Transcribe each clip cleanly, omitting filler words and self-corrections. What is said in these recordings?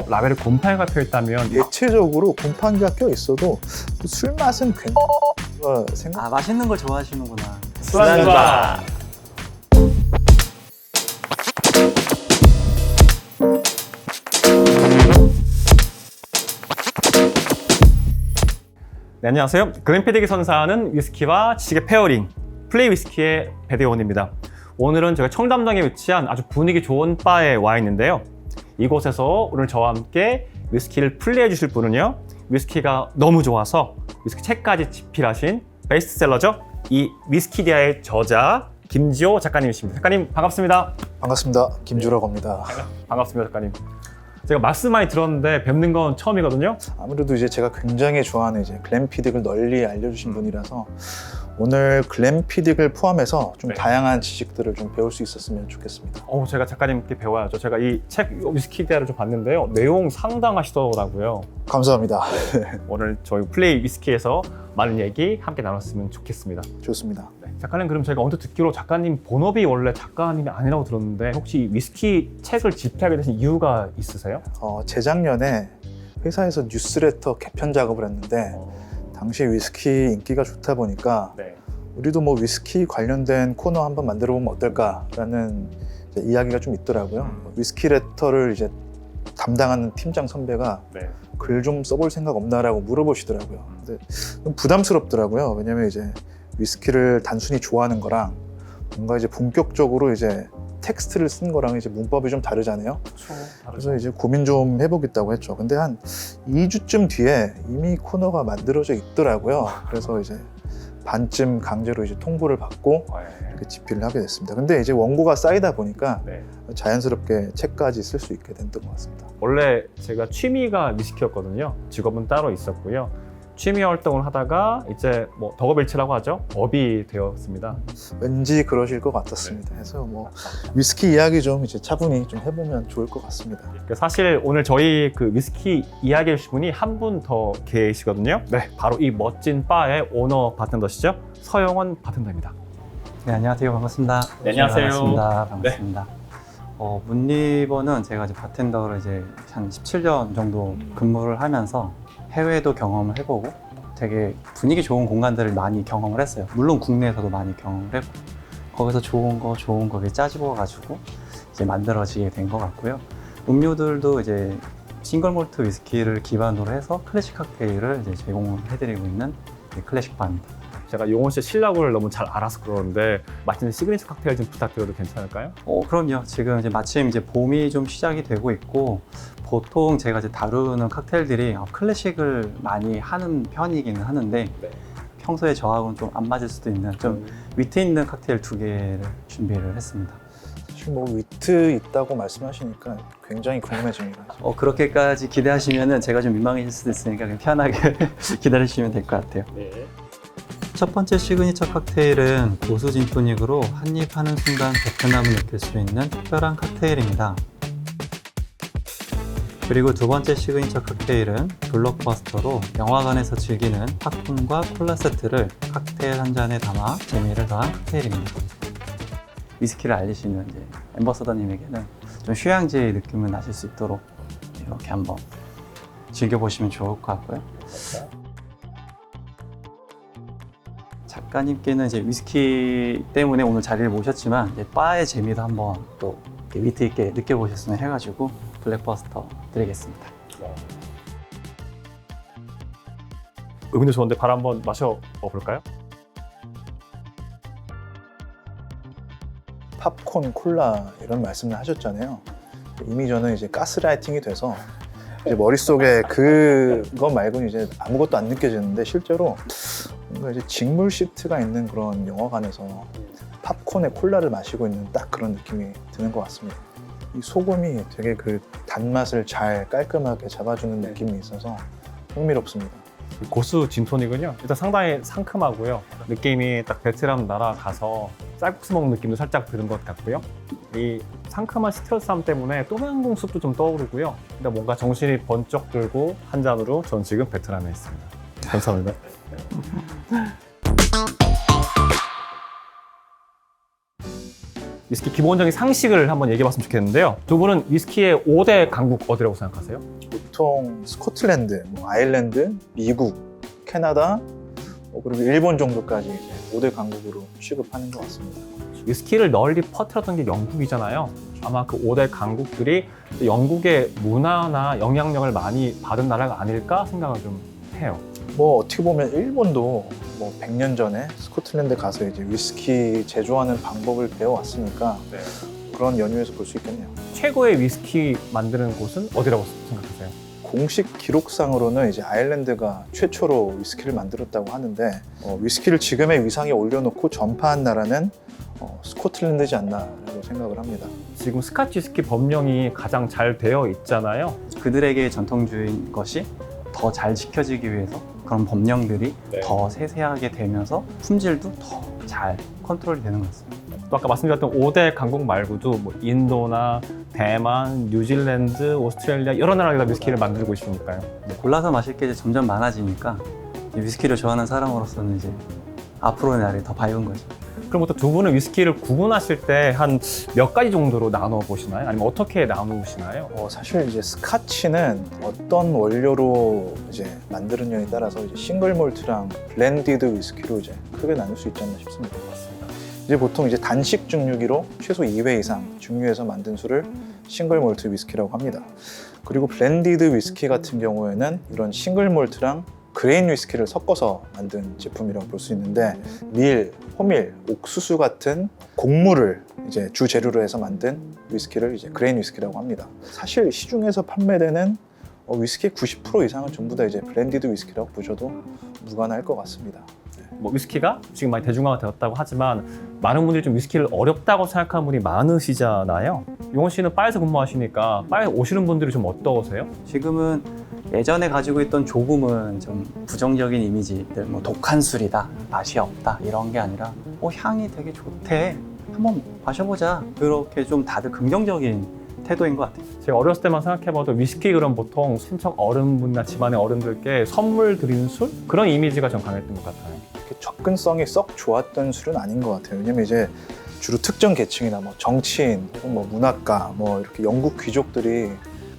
라벨에 곰팡이가 펴있다면 대체적으로 곰팡이가 껴 있어도 술 맛은 괜찮아 생각. 아, 맛있는 걸 좋아하시는구나. 술안주다. 네, 안녕하세요. 글램피딕이 선사하는 위스키와 지식의 페어링, 플레이 위스키의 배대원입니다. 오늘은 제가 청담동에 위치한 아주 분위기 좋은 바에 와 있는데요. 이곳에서 오늘 저와 함께 위스키를 플레이해 주실 분은요, 위스키가 너무 좋아서 위스키 책까지 집필하신 베스트셀러죠. 이 위스키디아의 저자 김지호 작가님이십니다. 작가님 반갑습니다. 반갑습니다. 김주라고 합니다. 반갑습니다, 작가님. 제가 말씀 많이 들었는데 뵙는 건 처음이거든요. 아무래도 이제 제가 굉장히 좋아하는 이제 글램피딕을 널리 알려주신 분이라서 오늘 글램피딕을 포함해서 좀 네. 다양한 지식들을 좀 배울 수 있었으면 좋겠습니다. 제가 작가님께 배워야죠. 제가 이 책 위스키디아를 좀 봤는데요. 내용 상당하시더라고요. 감사합니다. 오늘 저희 플레이 위스키에서 많은 얘기 함께 나눴으면 좋겠습니다. 좋습니다. 네. 작가님, 그럼 제가 언뜻 듣기로 작가님 본업이 원래 작가님이 아니라고 들었는데 혹시 위스키 책을 집필하게 되신 이유가 있으세요? 재작년에 회사에서 뉴스레터 개편 작업을 했는데 당시 위스키 인기가 좋다 보니까 네. 우리도 뭐 위스키 관련된 코너 한번 만들어 보면 어떨까라는 이제 이야기가 좀 있더라고요. 위스키 레터를 이제 담당하는 팀장 선배가 네. 글 좀 써볼 생각 없나라고 물어보시더라고요. 근데 좀 부담스럽더라고요. 왜냐면 이제 위스키를 단순히 좋아하는 거랑 뭔가 이제 본격적으로 이제 텍스트를 쓴 거랑 이제 문법이 좀 다르잖아요. 그렇죠. 그래서 이제 고민 좀 해보겠다고 했죠. 근데 한 2주쯤 뒤에 이미 코너가 만들어져 있더라고요. 그래서 이제 반쯤 강제로 이제 통보를 받고 이렇게 집필을 하게 됐습니다. 근데 이제 원고가 쌓이다 보니까 네. 자연스럽게 책까지 쓸 수 있게 됐던 것 같습니다. 원래 제가 취미가 위스키였거든요. 직업은 따로 있었고요. 취미 활동을 하다가 이제 뭐 덕업일치라고 하죠. 업이 되었습니다. 왠지 그러실 것 같았습니다. 그래서 뭐 위스키 이야기 좀 이제 차분히 좀 해보면 좋을 것 같습니다. 사실 오늘 저희 그 위스키 이야기 해주신 분이 한 분 더 계시거든요. 네, 바로 이 멋진 바의 오너 바텐더시죠. 서영원 바텐더입니다. 네, 안녕하세요. 반갑습니다. 네, 안녕하세요. 반갑습니다. 문리버는 제가 이제 바텐더를 이제 한 17년 정도 근무를 하면서 해외도 경험을 해보고 되게 분위기 좋은 공간들을 많이 경험을 했어요. 물론 국내에서도 많이 경험을 했고 거기서 좋은 거 이렇게 짜집어가지고 이제 만들어지게 된 것 같고요. 음료들도 이제 싱글 몰트 위스키를 기반으로 해서 클래식 칵테일을 이제 제공을 해드리고 있는 클래식 바입니다. 제가 용원 씨의 실력을 너무 잘 알아서 그러는데 맛있는 시그니처 칵테일 좀 부탁드려도 괜찮을까요? 그럼요. 지금 이제 마침 이제 봄이 좀 시작이 되고 있고 보통 제가 이제 다루는 칵테일들이 클래식을 많이 하는 편이기는 하는데 네. 평소에 저하고는 좀 안 맞을 수도 있는 좀 위트 있는 칵테일 2개를 준비를 했습니다. 사실 뭐 위트 있다고 말씀하시니까 굉장히 궁금해집니다. 그렇게까지 기대하시면은 제가 좀 민망해질 수도 있으니까 그냥 편하게 기다리시면 될 것 같아요. 네. 첫 번째 시그니처 칵테일은 고수 진토닉으로 한입 하는 순간 베트남을 느낄 수 있는 특별한 칵테일입니다. 그리고 두 번째 시그니처 칵테일은 블록버스터로 영화관에서 즐기는 팝콘과 콜라 세트를 칵테일 한 잔에 담아 재미를 더한 칵테일입니다. 위스키를 알리시는 이제 앰버서더님에게는 좀 휴양지의 느낌을 나실 수 있도록 이렇게 한번 즐겨보시면 좋을 것 같고요. 작가님께는 이제 위스키 때문에 오늘 자리를 모셨지만 이제 바의 재미도 한번 또 위트 있게 느껴보셨으면 해가지고 블랙버스터 드리겠습니다. 음료 좋은데 발 한번 마셔볼까요? 팝콘, 콜라 이런 말씀을 하셨잖아요. 이미 저는 이제 가스라이팅이 돼서 이제 머릿속에 그거 말고는 이제 아무것도 안 느껴지는데 실제로 뭔가 이제 직물 시트가 있는 그런 영화관에서 팝콘에 콜라를 마시고 있는 딱 그런 느낌이 드는 것 같습니다. 이 소금이 되게 그 단맛을 잘 깔끔하게 잡아주는 느낌이 있어서 흥미롭습니다. 고수 진토닉은요, 일단 상당히 상큼하고요. 느낌이 딱 베트남 나라 가서 쌀국수 먹는 느낌도 살짝 드는 것 같고요. 이 상큼한 시트러스함 때문에 똠양꿍 숲도 좀 떠오르고요. 근데 뭔가 정신이 번쩍 들고 한 잔으로 전 지금 베트남에 있습니다. 감사합니다. 위스키 기본적인 상식을 한번 얘기해봤으면 좋겠는데요. 두 분은 위스키의 5대 강국 어디라고 생각하세요? 보통 스코틀랜드, 뭐 아일랜드, 미국, 캐나다, 그리고 일본 정도까지 이제 5대 강국으로 취급하는 것 같습니다. 위스키를 널리 퍼뜨렸던 게 영국이잖아요. 아마 그 5대 강국들이 영국의 문화나 영향력을 많이 받은 나라가 아닐까 생각을 좀 해요. 뭐 어떻게 보면 일본도 뭐 100년 전에 스코틀랜드 가서 이제 위스키 제조하는 방법을 배워왔으니까 그런 연유에서 볼 수 있겠네요. 최고의 위스키 만드는 곳은 어디라고 생각하세요? 공식 기록상으로는 이제 아일랜드가 최초로 위스키를 만들었다고 하는데 위스키를 지금의 위상에 올려놓고 전파한 나라는 스코틀랜드지 않나라고 생각을 합니다. 지금 스카치 위스키 법령이 가장 잘 되어 있잖아요. 그들에게 전통주의인 것이 더 잘 지켜지기 위해서 그런 법령들이 더 세세하게 되면서 품질도 더 잘 컨트롤이 되는 것 같습니다. 또 아까 말씀드렸던 5대 강국 말고도 뭐 인도나 대만, 뉴질랜드, 오스트레일리아 여러 나라가 위스키를 만들고 있으니까요. 골라서 마실 게 이제 점점 많아지니까 이 위스키를 좋아하는 사람으로서는 이제 앞으로의 날이 더 밝은 거죠. 그럼 보통 두 분은 위스키를 구분하실 때 한 몇 가지 정도로 나눠 보시나요? 아니면 어떻게 나누시나요? 사실 이제 스카치는 어떤 원료로 이제 만드느냐에 따라서 이제 싱글 몰트랑 블렌디드 위스키로 이제 크게 나눌 수 있지 않나 싶습니다. 이제 보통 이제 단식 증류기로 최소 2회 이상 증류해서 만든 술을 싱글 몰트 위스키라고 합니다. 그리고 블렌디드 위스키 같은 경우에는 이런 싱글 몰트랑 그레인 위스키를 섞어서 만든 제품이라고 볼 수 있는데 밀, 호밀, 옥수수 같은 곡물을 이제 주 재료로 해서 만든 위스키를 이제 그레인 위스키라고 합니다. 사실 시중에서 판매되는 위스키의 90% 이상은 전부 다 이제 블렌디드 위스키라고 보셔도 무관할 것 같습니다. 뭐 위스키가 지금 많이 대중화가 되었다고 하지만 많은 분들이 좀 위스키를 어렵다고 생각하는 분이 많으시잖아요. 용원 씨는 바에서 근무하시니까 바에 오시는 분들이 좀 어떠세요? 지금은 예전에 가지고 있던 조금은 좀 부정적인 이미지들, 뭐 독한 술이다, 맛이 없다 이런 게 아니라 향이 되게 좋대, 한번 마셔보자, 그렇게 좀 다들 긍정적인 태도인 것 같아요. 제가 어렸을 때만 생각해봐도 위스키 그럼 보통 친척 어른분이나 집안의 어른들께 선물 드리는 술? 그런 이미지가 좀 강했던 것 같아요. 이렇게 접근성이 썩 좋았던 술은 아닌 것 같아요. 왜냐면 이제 주로 특정 계층이나 뭐 정치인 혹은 뭐 문학가 뭐 이렇게 영국 귀족들이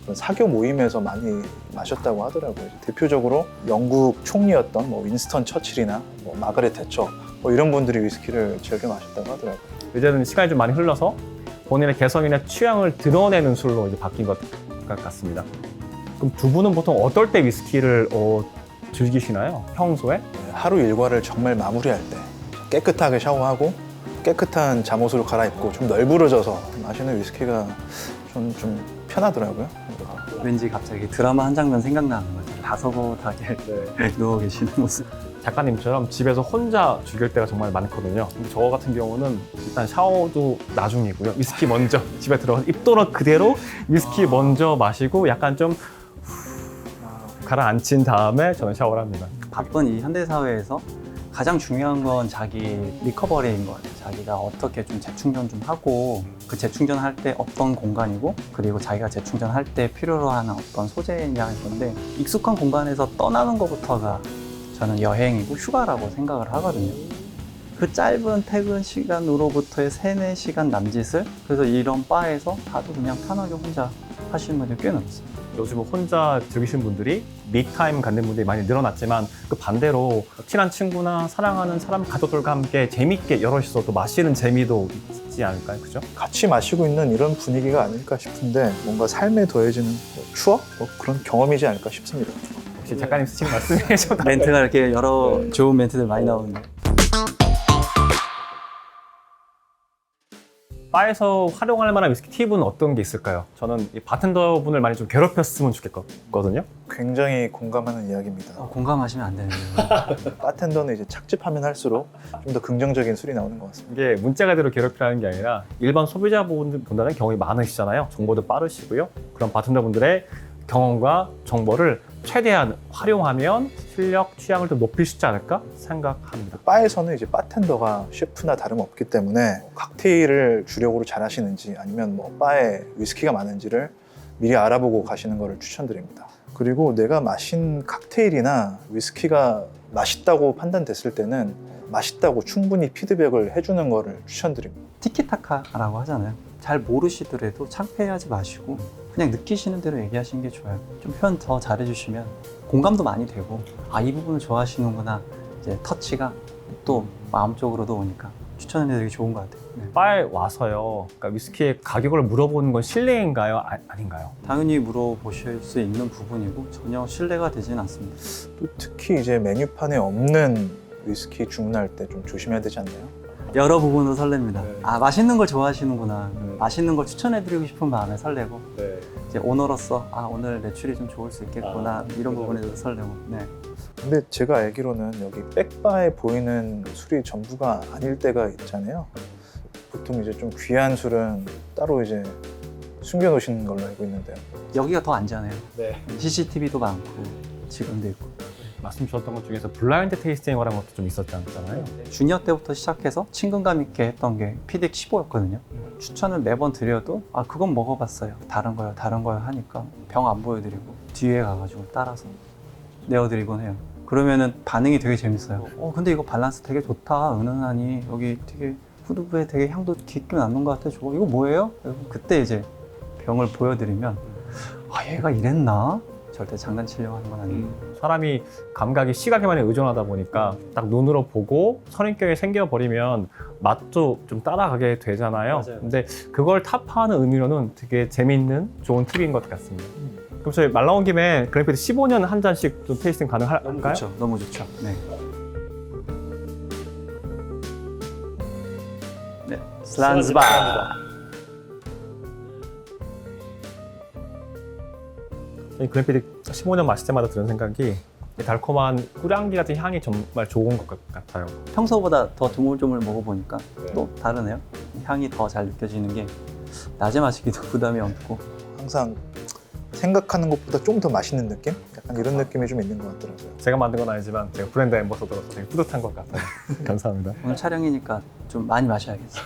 그런 사교 모임에서 많이 마셨다고 하더라고요. 대표적으로 영국 총리였던 뭐 윈스턴 처칠이나 뭐 마가렛 대처 뭐 이런 분들이 위스키를 즐겨 마셨다고 하더라고요. 이제는 시간이 좀 많이 흘러서 본인의 개성이나 취향을 드러내는 술로 이제 바뀐 것 같습니다. 그럼 두 분은 보통 어떨 때 위스키를 즐기시나요? 평소에? 하루 일과를 정말 마무리할 때 깨끗하게 샤워하고 깨끗한 잠옷으로 갈아입고 좀 널브러져서 마시는 위스키가 좀 편하더라고요. 왠지 갑자기 드라마 한 장면 생각나는 거죠. 다소곳하게 누워 계시는 모습. 작가님처럼 집에서 혼자 즐길 때가 정말 많거든요. 근데 저 같은 경우는 일단 샤워도 나중이고요. 위스키 먼저 집에 들어가서 입도록 그대로 위스키 먼저 마시고 약간 좀 가라앉힌 다음에 저는 샤워를 합니다. 바쁜 이 현대 사회에서 가장 중요한 건 자기 리커버리인 것 같아요. 자기가 어떻게 좀 재충전 좀 하고 그 재충전할 때 어떤 공간이고 그리고 자기가 재충전할 때 필요로 하는 어떤 소재냐일 건데 익숙한 공간에서 떠나는 것부터가 저는 여행이고 휴가라고 생각을 하거든요. 그 짧은 퇴근 시간으로부터의 3-4시간 남짓을 그래서 이런 바에서 다들 그냥 편하게 혼자 하시는 분들이 꽤 많습니다. 요즘 혼자 즐기시는 분들이 미타임 갖는 분들이 많이 늘어났지만 그 반대로 친한 친구나 사랑하는 사람, 가족들과 함께 재밌게 여럿이서 또 마시는 재미도 있지 않을까요? 그죠? 같이 마시고 있는 이런 분위기가 아닐까 싶은데 뭔가 삶에 더해지는 뭐 추억? 뭐 그런 경험이지 않을까 싶습니다. 혹시 작가님 쓰시는 말씀이 좀 멘트가 이렇게 여러 좋은 멘트들 많이 나오는데 바에서 활용할 만한 위스키 팁은 어떤 게 있을까요? 저는 이 바텐더분을 많이 좀 괴롭혔으면 좋겠거든요. 굉장히 공감하는 이야기입니다. 공감하시면 안 되는데 바텐더는 이제 착즙하면 할수록 좀 더 긍정적인 술이 나오는 것 같습니다. 이게 문자 그대로 괴롭히라는 게 아니라 일반 소비자분들보다는 경험이 많으시잖아요. 정보도 빠르시고요. 그런 바텐더분들의 경험과 정보를 최대한 활용하면 실력, 취향을 좀 높일 수 있지 않을까 생각합니다. 바에서는 이제 바텐더가 셰프나 다름없기 때문에 칵테일을 주력으로 잘 하시는지 아니면 뭐 바에 위스키가 많은지를 미리 알아보고 가시는 것을 추천드립니다. 그리고 내가 마신 칵테일이나 위스키가 맛있다고 판단됐을 때는 맛있다고 충분히 피드백을 해주는 거를 추천드립니다. 티키타카라고 하잖아요. 잘 모르시더라도 창피하지 마시고 그냥 느끼시는 대로 얘기하시는 게 좋아요. 좀 표현 더 잘해주시면 공감도 많이 되고 아, 이 부분을 좋아하시는구나. 이제 터치가 또 마음적으로도 오니까 추천해드리기 좋은 것 같아요. 네. 바에 와서요. 그러니까 위스키의 가격을 물어보는 건 실례인가요? 아닌가요? 당연히 물어보실 수 있는 부분이고 전혀 신뢰가 되지는 않습니다. 또 특히 이제 메뉴판에 없는 위스키 주문할 때 좀 조심해야 되지 않나요? 여러 부분으로 설렙니다. 네. 아, 맛있는 걸 좋아하시는구나. 네. 맛있는 걸 추천해드리고 싶은 마음에 설레고 네. 이제 오너로서 아, 오늘 매출이 좀 좋을 수 있겠구나 이런 부분에서 설레고. 네. 근데 제가 알기로는 여기 백바에 보이는 술이 전부가 아닐 때가 있잖아요. 보통 이제 좀 귀한 술은 따로 이제 숨겨놓으시는 걸로 알고 있는데요. 여기가 더 안전해요. 네. CCTV도 많고 직원도 있고. 말씀 주셨던 것 중에서 블라인드 테이스팅이라는 것도 좀 있었잖아요. 주니어 때부터 시작해서 친근감 있게 했던 게 피딕 15였거든요. 추천을 매번 드려도 아, 그건 먹어봤어요. 다른 거요 하니까 병 안 보여드리고 뒤에 가가지고 따라서 내어드리곤 해요. 그러면은 반응이 되게 재밌어요. 근데 이거 밸런스 되게 좋다. 은은하니 여기 되게 후두부에 되게 향도 깊게 나는 것 같아. 저거 이거 뭐예요? 그때 이제 병을 보여드리면 아, 얘가 이랬나? 절대 장난치려고 하는 건 아니에요. 사람이 감각이 시각에만 의존하다 보니까 딱 눈으로 보고 선입견이 생겨버리면 맛도 좀 따라가게 되잖아요. 맞아요. 근데 그걸 타파하는 의미로는 되게 재밌는 좋은 팁인 것 같습니다. 그럼 저희 말 나온 김에 그랜피드 15년 한 잔씩 좀 테이스팅 가능할까요? 그렇죠. 너무 좋죠. 네. 네. 슬란즈바. 그랜피드 15년 마실 때마다 드는 생각이 이 달콤한 꾸량기 같은 향이 정말 좋은 것 같아요. 평소보다 더 조물조물 먹어보니까 또 다르네요. 향이 더 잘 느껴지는 게 낮에 마시기도 부담이 없고. 항상 생각하는 것보다 좀 더 맛있는 느낌? 약간 이런 느낌이 좀 있는 것 같더라고요. 제가 만든 건 아니지만 제가 브랜드 앰버서더라서 되게 뿌듯한 것 같아요. 감사합니다. 오늘 촬영이니까 좀 많이 마셔야겠어요.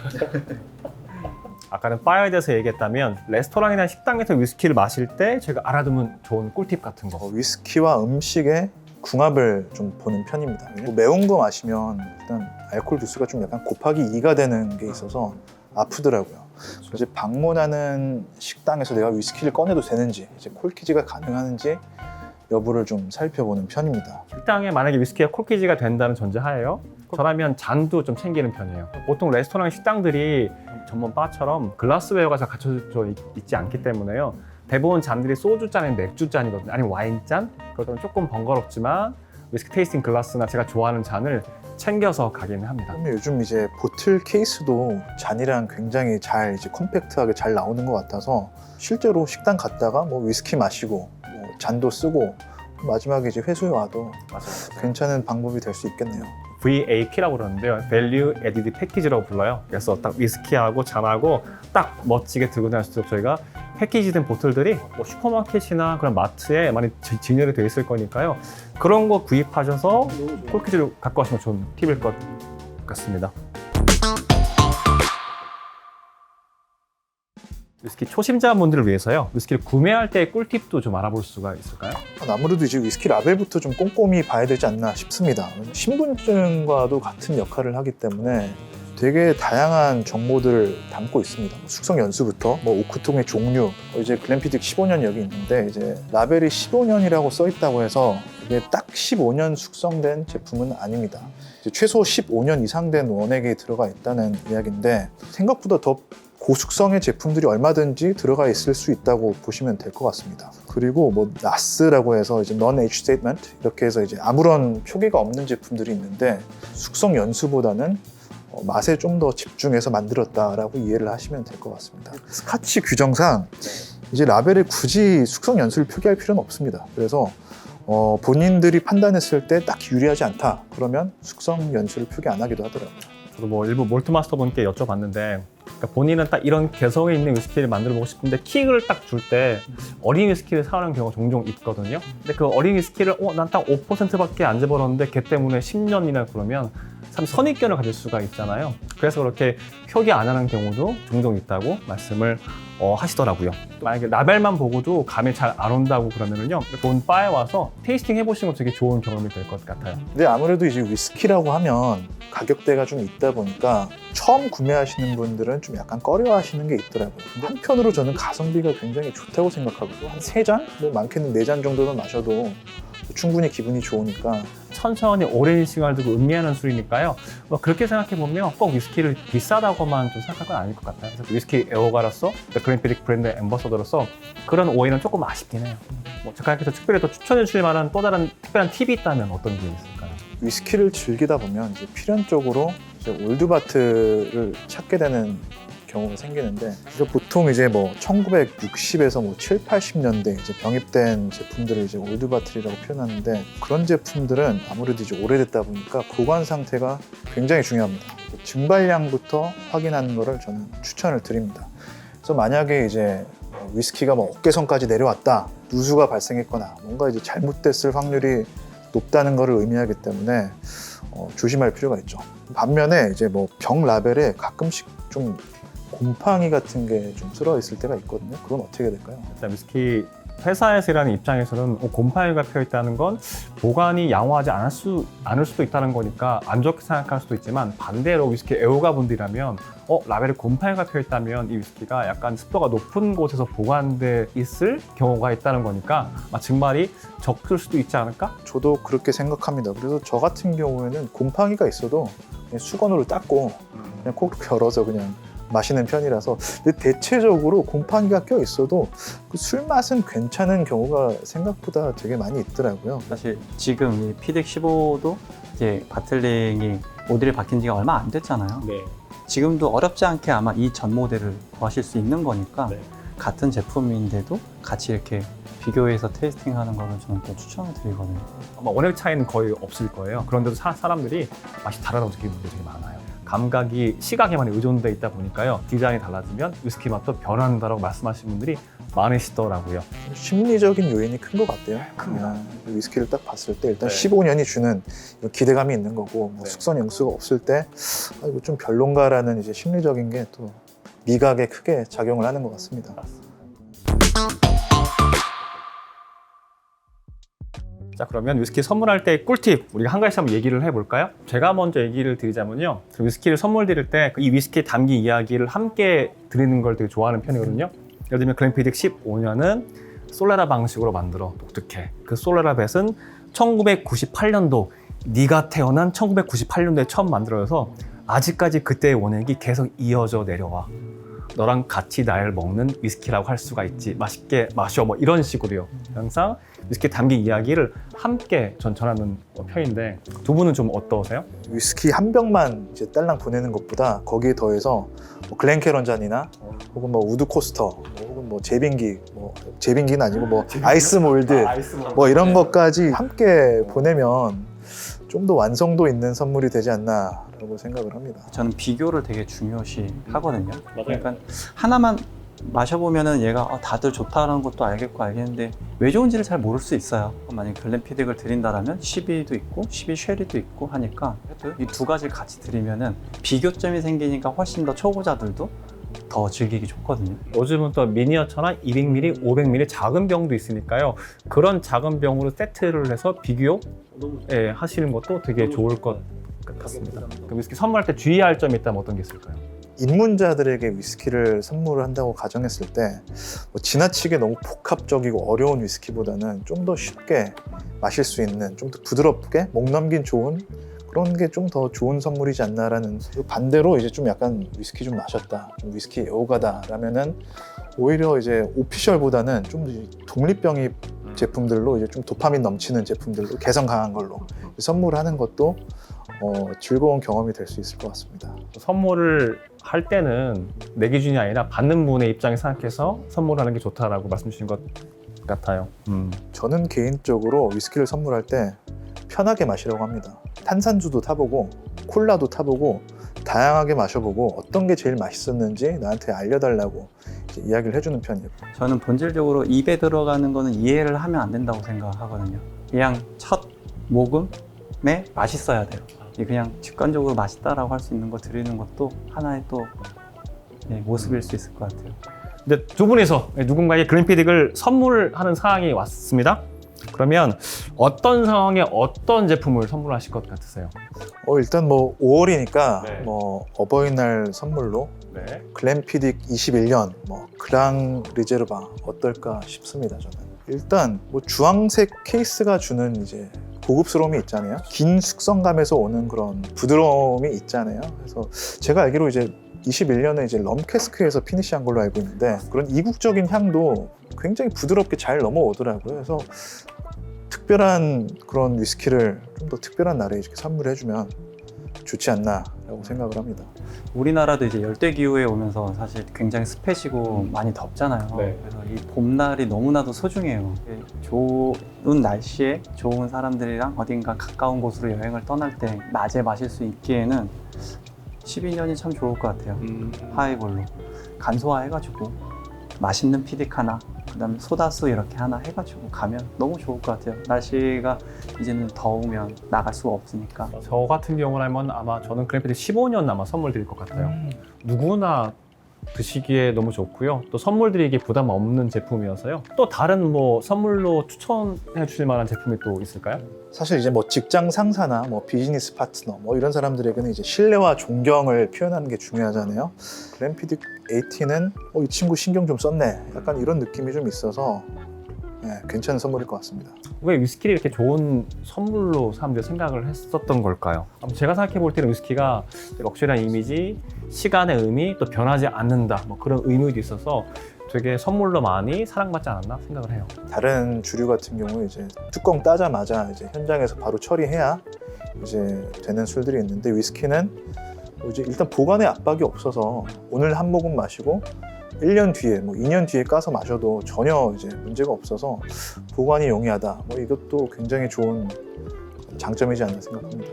아까는 바에 대해서 얘기했다면 레스토랑이나 식당에서 위스키를 마실 때 제가 알아두면 좋은 꿀팁 같은 거. 위스키와 음식의 궁합을 좀 보는 편입니다. 뭐 매운 거 마시면 일단 알코올 도수가 좀 약간 곱하기 2가 되는 게 있어서 아프더라고요. 이제 방문하는 식당에서 내가 위스키를 꺼내도 되는지, 이제 콜키지가 가능한지 여부를 좀 살펴보는 편입니다. 식당에 만약에 위스키가 콜키지가 된다는 전제하에요. 저라면 잔도 좀 챙기는 편이에요. 보통 레스토랑 식당들이 전문 바처럼 글라스웨어가 잘 갖춰져 있지 않기 때문에요. 대부분 잔들이 소주 잔에 맥주 잔이거든요. 아니면 와인 잔? 그러면 조금 번거롭지만 위스키 테이스팅 글라스나 제가 좋아하는 잔을 챙겨서 가기는 합니다. 그러면 요즘 이제 보틀 케이스도 잔이랑 굉장히 잘 이제 컴팩트하게 잘 나오는 것 같아서 실제로 식당 갔다가 뭐 위스키 마시고 뭐 잔도 쓰고 마지막에 이제 회수해 와도 괜찮은 방법이 될 수 있겠네요. VAP라고 그러는데요. Value Added Package라고 불러요. 그래서 딱 위스키하고 잔하고 딱 멋지게 들고 다닐 수 있도록 저희가 패키지된 보틀들이 뭐 슈퍼마켓이나 그런 마트에 많이 진열이 되어 있을 거니까요. 그런 거 구입하셔서 콜키지를 갖고 가시면 좋은 팁일 것 같습니다. 위스키 초심자분들을 위해서요. 위스키를 구매할 때 꿀팁도 좀 알아볼 수가 있을까요? 아무래도 이제 위스키 라벨부터 좀 꼼꼼히 봐야 되지 않나 싶습니다. 신분증과도 같은 역할을 하기 때문에 되게 다양한 정보들을 담고 있습니다. 숙성 연수부터 뭐 오크통의 종류, 이제 글렌피딕 15년 여기 있는데 이제 라벨이 15년이라고 써 있다고 해서 이게 딱 15년 숙성된 제품은 아닙니다. 이제 최소 15년 이상 된 원액이 들어가 있다는 이야기인데 생각보다 더 고숙성의 제품들이 얼마든지 들어가 있을 수 있다고 보시면 될 것 같습니다. 그리고 뭐 NAS라고 해서 이제 Non-Age Statement 이렇게 해서 이제 아무런 표기가 없는 제품들이 있는데 숙성 연수보다는 맛에 좀 더 집중해서 만들었다라고 이해를 하시면 될 것 같습니다. 스카치 규정상 이제 라벨에 굳이 숙성 연수를 표기할 필요는 없습니다. 그래서 본인들이 판단했을 때 딱 유리하지 않다 그러면 숙성 연수를 표기 안 하기도 하더라고요. 저도 뭐 일부 몰트 마스터 분께 여쭤봤는데 그러니까 본인은 딱 이런 개성에 있는 위스키를 만들어 보고 싶은데 킥을 딱 줄 때 어린 위스키를 사오는 경우가 종종 있거든요. 근데 그 어린 위스키를 난 딱 5%밖에 안 재벌었는데 걔 때문에 10년이나 그러면 참 선입견을 가질 수가 있잖아요. 그래서 그렇게 표기 안 하는 경우도 종종 있다고 말씀을 하시더라고요. 만약에 라벨만 보고도 감이 잘 안 온다고 그러면은요, 좋은 바에 와서 테이스팅 해보시는 것도 되게 좋은 경험이 될 것 같아요. 근데 아무래도 이제 위스키라고 하면 가격대가 좀 있다 보니까 처음 구매하시는 분들은 좀 약간 꺼려하시는 게 있더라고요. 근데 한편으로 저는 가성비가 굉장히 좋다고 생각하거든요. 한 3잔? 뭐 많게는 4잔 정도는 마셔도 충분히 기분이 좋으니까. 천천히 오랜 시간을 두고 음미하는 술이니까요. 그렇게 생각해보면 꼭 위스키를 비싸다고만 좀 생각할 건 아닐 것 같아요. 그래서 위스키 애호가로서, 글렌피딕 브랜드 앰버서더로서 그런 오해는 조금 아쉽긴 해요. 작가님께서 특별히 더 추천해 주실 만한 또 다른 특별한 팁이 있다면 어떤 게 있을까요? 위스키를 즐기다 보면 이제 필연적으로 이제 올드바트를 찾게 되는 경우가 생기는데, 이제 보통 이제 뭐 1960에서 뭐 7, 80년대 이제 병입된 제품들을 이제 올드바틀이라고 표현하는데, 그런 제품들은 아무래도 이제 오래됐다 보니까 보관 상태가 굉장히 중요합니다. 증발량부터 확인하는 거를 저는 추천을 드립니다. 그래서 만약에 이제 위스키가 뭐 어깨선까지 내려왔다, 누수가 발생했거나 뭔가 이제 잘못됐을 확률이 높다는 것을 의미하기 때문에 조심할 필요가 있죠. 반면에 이제 뭐 병 라벨에 가끔씩 좀 곰팡이 같은 게 좀 쓸어 있을 때가 있거든요. 그건 어떻게 될까요? 일단 위스키 회사에서 일하는 입장에서는 곰팡이가 펴 있다는 건 보관이 양호하지 않을 수도 있다는 거니까 안 좋게 생각할 수도 있지만, 반대로 위스키 애호가 분들이라면 라벨에 곰팡이가 펴 있다면 이 위스키가 약간 습도가 높은 곳에서 보관돼 있을 경우가 있다는 거니까 증발이 적을 수도 있지 않을까? 저도 그렇게 생각합니다. 그래서 저 같은 경우에는 곰팡이가 있어도 그냥 수건으로 닦고 그냥 콕 열어서 그냥 마시는 편이라서. 근데 대체적으로 곰팡이가 껴 있어도 그 술 맛은 괜찮은 경우가 생각보다 되게 많이 있더라고요. 사실 지금 이 피딕 15도 이제 바틀링이 모델이 바뀐 지가 얼마 안 됐잖아요. 네. 지금도 어렵지 않게 아마 이 전 모델을 구하실 수 있는 거니까 네. 같은 제품인데도 같이 이렇게 비교해서 테이스팅하는 거를 저는 또 추천을 드리거든요. 아마 원액 차이는 거의 없을 거예요. 그런데도 사람들이 맛이 다르다고 느끼는 분들이 되게 많아요. 감각이 시각에만 의존돼 있다 보니까요, 디자인이 달라지면 위스키 맛도 변한다라고 말씀하시는 분들이 많으시더라고요. 심리적인 요인이 큰 것 같아요. 위스키를 딱 봤을 때 일단 15년이 주는 이런 기대감이 있는 거고, 뭐 숙성 영수가 없을 때 이거 좀 별론가라는 이제 심리적인 게 또 미각에 크게 작용을 하는 것 같습니다. 자, 그러면 위스키 선물할 때 꿀팁 우리가 한 가지씩 한번 얘기를 해볼까요? 제가 먼저 얘기를 드리자면요, 위스키를 선물 드릴 때 이 위스키에 담긴 이야기를 함께 드리는 걸 되게 좋아하는 편이거든요. 예를 들면 글렌피딕 15년은 솔레라 방식으로 만들어 독특해. 그 솔레라 뱃은 1998년도 네가 태어난 1998년도에 처음 만들어져서 아직까지 그때의 원액이 계속 이어져 내려와. 너랑 같이 날 먹는 위스키라고 할 수가 있지. 맛있게 마셔. 뭐 이런 식으로요. 항상 위스키에 담긴 이야기를 함께 전하는 편인데, 두 분은 좀 어떠세요? 위스키 한 병만 이제 딸랑 보내는 것보다 거기에 더해서 뭐 글렌캐런 잔이나 혹은 뭐 우드 코스터, 혹은 뭐 제빙기는 아니고 뭐 아이스 몰드, 뭐 이런 것까지 함께 보내면 좀 더 완성도 있는 선물이 되지 않나라고 생각을 합니다. 저는 비교를 되게 중요시 하거든요. 그러니까 하나만 마셔보면은 얘가 다들 좋다는 것도 알겠는데 왜 좋은지를 잘 모를 수 있어요. 만약에 글렌피딕을 드린다라면 12도 있고 12 쉐리도 있고 하니까 이 두 가지를 같이 드리면은 비교점이 생기니까 훨씬 더 초보자들도 더 즐기기 좋거든요. 요즘은 또 미니어처나 200ml, 500ml 작은 병도 있으니까요. 그런 작은 병으로 세트를 해서 비교 하시는 것도 되게 좋을 것 같습니다. 그럼 위스키 선물할 때 주의할 점이 있다면 어떤 게 있을까요? 입문자들에게 위스키를 선물을 한다고 가정했을 때 뭐 지나치게 너무 복합적이고 어려운 위스키보다는 좀 더 쉽게 마실 수 있는, 좀 더 부드럽게 목 넘긴 좋은 그런 게 좀 더 좋은 선물이지 않나라는. 반대로 이제 좀 약간 위스키 좀 마셨다, 좀 위스키 애호가다라면은 오히려 이제 오피셜보다는 좀 독립병입 제품들로 이제 좀 도파민 넘치는 제품들로 개성 강한 걸로 선물하는 것도 즐거운 경험이 될 수 있을 것 같습니다. 선물을 할 때는 내 기준이 아니라 받는 분의 입장에 생각해서 선물하는 게 좋다라고 말씀 주신 것 같아요. 저는 개인적으로 위스키를 선물할 때 편하게 마시라고 합니다. 탄산주도 타보고 콜라도 타보고 다양하게 마셔보고 어떤 게 제일 맛있었는지 나한테 알려달라고 이제 이야기를 해주는 편이에요. 저는 본질적으로 입에 들어가는 거는 이해를 하면 안 된다고 생각하거든요. 그냥 첫 모금에 맛있어야 돼요. 그냥 직관적으로 맛있다라고 할 수 있는 거 드리는 것도 하나의 또 모습일 수 있을 것 같아요. 근데 두 분이서 누군가에게 그린피딕을 선물하는 상황이 왔습니다. 그러면 어떤 상황에 어떤 제품을 선물하실 것 같으세요? 일단 뭐 5월이니까 네. 뭐 어버이날 선물로 네. 글램피딕 21년 뭐 그랑 리제르바 어떨까 싶습니다. 저는 일단 뭐 주황색 케이스가 주는 이제 고급스러움이 있잖아요. 긴 숙성감에서 오는 그런 부드러움이 있잖아요. 그래서 제가 알기로 이제 21년에 이제 럼캐스크에서 피니시한 걸로 알고 있는데 그런 이국적인 향도 굉장히 부드럽게 잘 넘어오더라고요. 그래서 특별한 그런 위스키를 좀 더 특별한 날에 이렇게 선물해주면 좋지 않나라고 생각을 합니다. 우리나라도 이제 열대 기후에 오면서 사실 굉장히 습해지고 많이 덥잖아요. 네. 그래서 이 봄날이 너무나도 소중해요. 좋은 날씨에 좋은 사람들이랑 어딘가 가까운 곳으로 여행을 떠날 때 낮에 마실 수 있기에는 12년이 참 좋을 것 같아요. 하이볼로 간소화해가지고 맛있는 피딕 하나, 그다음에 소다수 이렇게 하나 해가지고 가면 너무 좋을 것 같아요. 날씨가 이제는 더우면 나갈 수가 없으니까. 저 같은 경우라면 아마 저는 그린피딕 15년 아마 선물 드릴 것 같아요. 누구나 드시기에 너무 좋고요. 또 선물 드리기 부담 없는 제품이어서요. 또 다른 뭐 선물로 추천해 주실 만한 제품이 또 있을까요? 사실 이제 뭐 직장 상사나 뭐 비즈니스 파트너 뭐 이런 사람들에게는 이제 신뢰와 존경을 표현하는 게 중요하잖아요. 글램피딕 18은 이 친구 신경 좀 썼네. 약간 이런 느낌이 좀 있어서 괜찮은 선물일 것 같습니다. 왜 위스키를 이렇게 좋은 선물로 사람들이 생각을 했었던 걸까요? 제가 생각해 볼 때는 위스키가 럭셔리한 이미지, 시간의 의미, 또 변하지 않는다 뭐 그런 의미도 있어서 되게 선물로 많이 사랑받지 않았나 생각을 해요. 다른 주류 같은 경우 이제 뚜껑 따자마자 이제 현장에서 바로 처리해야 이제 되는 술들이 있는데 위스키는 이제 일단 보관의 압박이 없어서 오늘 한 모금 마시고 1년 뒤에 뭐 2년 뒤에 까서 마셔도 전혀 이제 문제가 없어서 보관이 용이하다. 뭐 이것도 굉장히 좋은 장점이지 않나 생각합니다.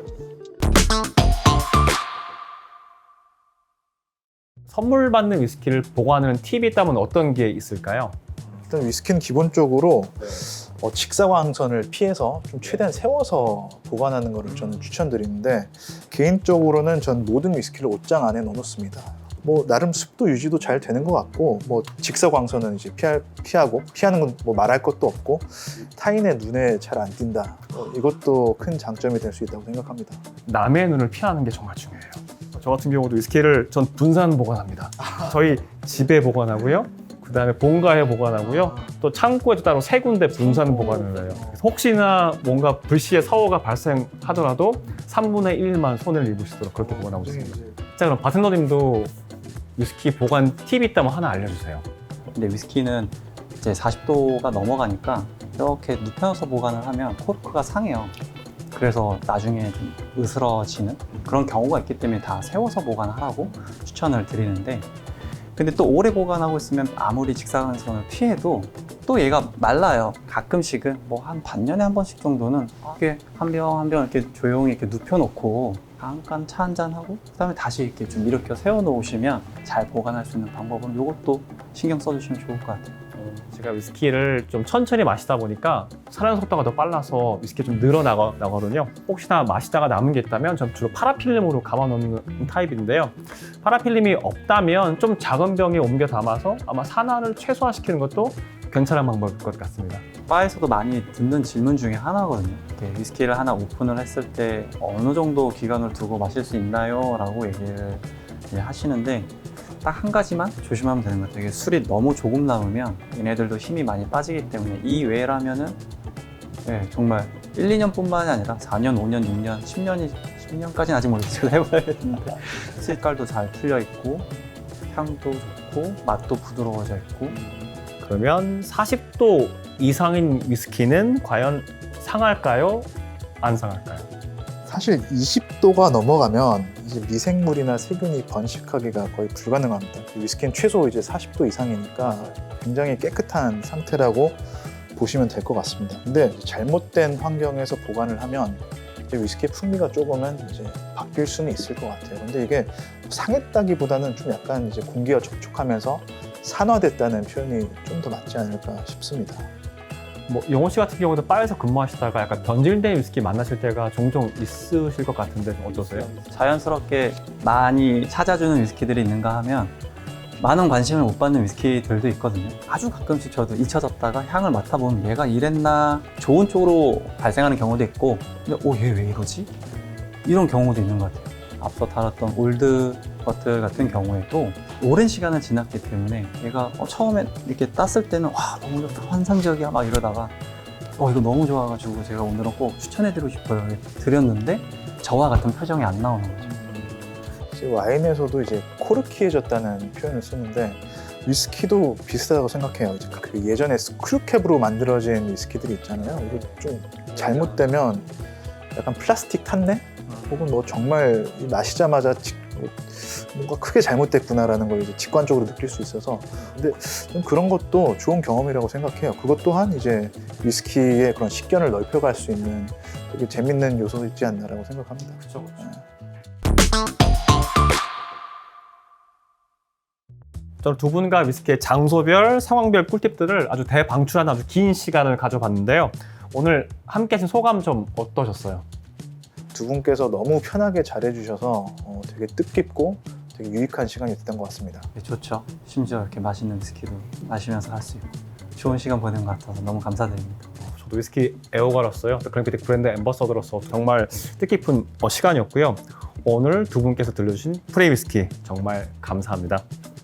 선물 받는 위스키를 보관하는 팁이 있다면 어떤 게 있을까요? 일단 위스키는 기본적으로 직사광선을 피해서 좀 최대한 세워서 보관하는 것을 저는 추천드리는데 개인적으로는 전 모든 위스키를 옷장 안에 넣어놓습니다. 뭐 나름 습도 유지도 잘 되는 것 같고 뭐 직사광선은 이제 피하고 피하는 건 뭐 말할 것도 없고 타인의 눈에 잘 안 띈다. 이것도 큰 장점이 될 수 있다고 생각합니다. 남의 눈을 피하는 게 정말 중요해요. 저 같은 경우도 위스키를 전 분산 보관합니다. 저희 집에 보관하고요. 그 다음에 본가에 보관하고요. 또 창고에도 따로 세 군데 분산 보관을 해요. 혹시나 뭔가 불시의 사고가 발생하더라도 3분의 1만 손해를 입을 수 있도록 그렇게 보관하고 있습니다. 자, 그럼 바텐더님도 위스키 보관 팁이 있다면 하나 알려주세요. 근데 위스키는 이제 40도가 넘어가니까 이렇게 눕혀서 보관을 하면 코르크가 상해요. 그래서 나중에 좀 으스러지는 그런 경우가 있기 때문에 다 세워서 보관하라고 추천을 드리는데, 근데 또 오래 보관하고 있으면 아무리 직사광선을 피해도 또 얘가 말라요. 가끔씩은 뭐 한 반년에 한 번씩 정도는 이렇게 한 병 한 병 이렇게 조용히 이렇게 눕혀놓고 잠깐 차 한잔 하고 그다음에 다시 이렇게 좀 일으켜 세워 놓으시면 잘 보관할 수 있는 방법은 이것도 신경 써주시면 좋을 것 같아요. 제가 위스키를 좀 천천히 마시다 보니까 사량 속도가 더 빨라서 위스키 좀 늘어나거든요. 혹시나 마시다가 남은 게 있다면 전 주로 파라필름으로 감아놓는 타입인데요. 파라필름이 없다면 좀 작은 병에 옮겨 담아서 아마 산화를 최소화시키는 것도 괜찮은 방법일 것 같습니다. 바에서도 많이 듣는 질문 중에 하나거든요. 이렇게 위스키를 하나 오픈을 했을 때 어느 정도 기간을 두고 마실 수 있나요? 라고 얘기를 하시는데 딱 한 가지만 조심하면 되는 것 같아요. 이게 술이 너무 조금 남으면 얘네들도 힘이 많이 빠지기 때문에 이 외라면은 정말 1, 2년뿐만이 아니라 4년, 5년, 6년, 10년까지는 아직 모르겠어요. 해봐야 되는데 색깔도 잘 풀려 있고 향도 좋고 맛도 부드러워져 있고. 그러면 40도 이상인 위스키는 과연 상할까요? 안 상할까요? 사실 20도가 넘어가면 이제 미생물이나 세균이 번식하기가 거의 불가능합니다. 위스키는 최소 이제 40도 이상이니까 굉장히 깨끗한 상태라고 보시면 될 것 같습니다. 근데 잘못된 환경에서 보관을 하면 이제 위스키의 풍미가 조금은 이제 바뀔 수는 있을 것 같아요. 근데 이게 상했다기보다는 좀 약간 이제 공기와 접촉하면서 산화됐다는 표현이 좀 더 맞지 않을까 싶습니다. 뭐 영호 씨 같은 경우도 바에서 근무하시다가 약간 변질된 위스키 만나실 때가 종종 있으실 것 같은데 어떠세요? 자연스럽게 많이 찾아주는 위스키들이 있는가 하면 많은 관심을 못 받는 위스키들도 있거든요. 아주 가끔씩 저도 잊혀졌다가 향을 맡아보면 얘가 이랬나 좋은 쪽으로 발생하는 경우도 있고 근데 얘 왜 이러지? 이런 경우도 있는 것 같아요. 앞서 다뤘던 올드 버틀 같은 경우에도 오랜 시간을 지났기 때문에 얘가 처음에 이렇게 땄을 때는 와 너무 좋다 환상적이야 막 이러다가 이거 너무 좋아가지고 제가 오늘은 꼭 추천해드리고 싶어요 드렸는데 저와 같은 표정이 안 나오는 거죠. 이제 와인에서도 이제 코르키해졌다는 표현을 쓰는데 위스키도 비슷하다고 생각해요. 이제 그 예전에 스크류캡으로 만들어진 위스키들이 있잖아요. 이게 좀 잘못되면 약간 플라스틱 탄내? 혹은 뭐 정말 마시자마자 뭔가 크게 잘못됐구나라는 걸 이제 직관적으로 느낄 수 있어서 근데 좀 그런 것도 좋은 경험이라고 생각해요. 그것 또한 이제 위스키의 그런 식견을 넓혀갈 수 있는 되게 재밌는 요소이지 않나라고 생각합니다. 그렇죠. 저는 두 분과 위스키의 장소별, 상황별 꿀팁들을 아주 대방출하는 아주 긴 시간을 가져봤는데요. 오늘 함께 하신 소감 좀 어떠셨어요? 두 분께서 너무 편하게 잘해주셔서 되게 뜻깊고 되게 유익한 시간이 됐던 것 같습니다. 네, 좋죠. 심지어 이렇게 맛있는 위스키도 마시면서 할 수 있고 좋은 시간 보낸 것 같아서 너무 감사드립니다. 저도 위스키 애호가로서요, 그린피딕 브랜드 앰버서더로서 정말 뜻깊은 시간이었고요. 오늘 두 분께서 들려주신 프레이 위스키 정말 감사합니다.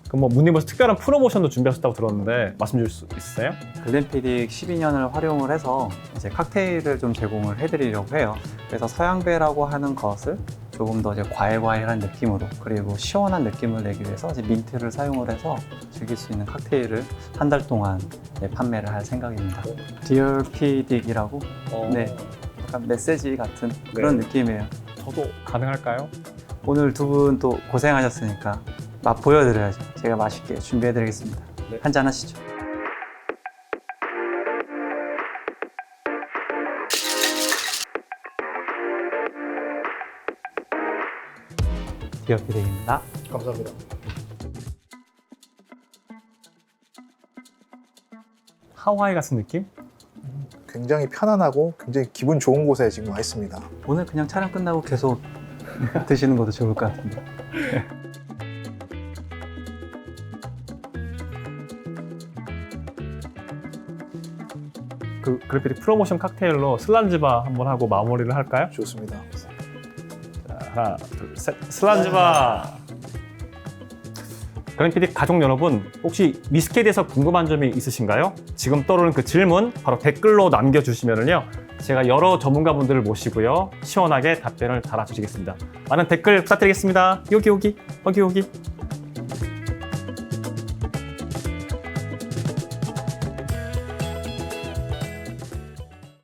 그럼 뭐 문님께서 특별한 프로모션도 준비하셨다고 들었는데 말씀 주실 수 있으세요? 글렌피딕 12년을 활용을 해서 이제 칵테일을 좀 제공을 해드리려고 해요. 그래서 서양배라고 하는 것을 조금 더 이제 과일과일한 느낌으로 그리고 시원한 느낌을 내기 위해서 이제 민트를 사용을 해서 즐길 수 있는 칵테일을 한 달 동안 판매를 할 생각입니다. Dear 피딕이라고 네, 약간 메시지 같은 그런 느낌이에요. 저도 가능할까요? 오늘 두 분 또 고생하셨으니까 맛 보여드려야죠. 제가 맛있게 준비해드리겠습니다. 네. 한잔 하시죠. 디어 피딕입니다. 감사합니다. 하와이 같은 느낌? 굉장히 편안하고 굉장히 기분 좋은 곳에 지금 와 있습니다. 오늘 그냥 촬영 끝나고 계속 드시는 것도 좋을 것 같은데. 그 그린피딕 프로모션 칵테일로 슬란지바 한번 하고 마무리를 할까요? 좋습니다. 자, 하나, 둘, 셋. 슬란지바! 그린피딕 가족 여러분, 혹시 위스키에 대해서 궁금한 점이 있으신가요? 지금 떠오르는 그 질문 바로 댓글로 남겨주시면요, 제가 여러 전문가분들을 모시고요, 시원하게 답변을 달아주시겠습니다. 많은 댓글 부탁드리겠습니다. 여기.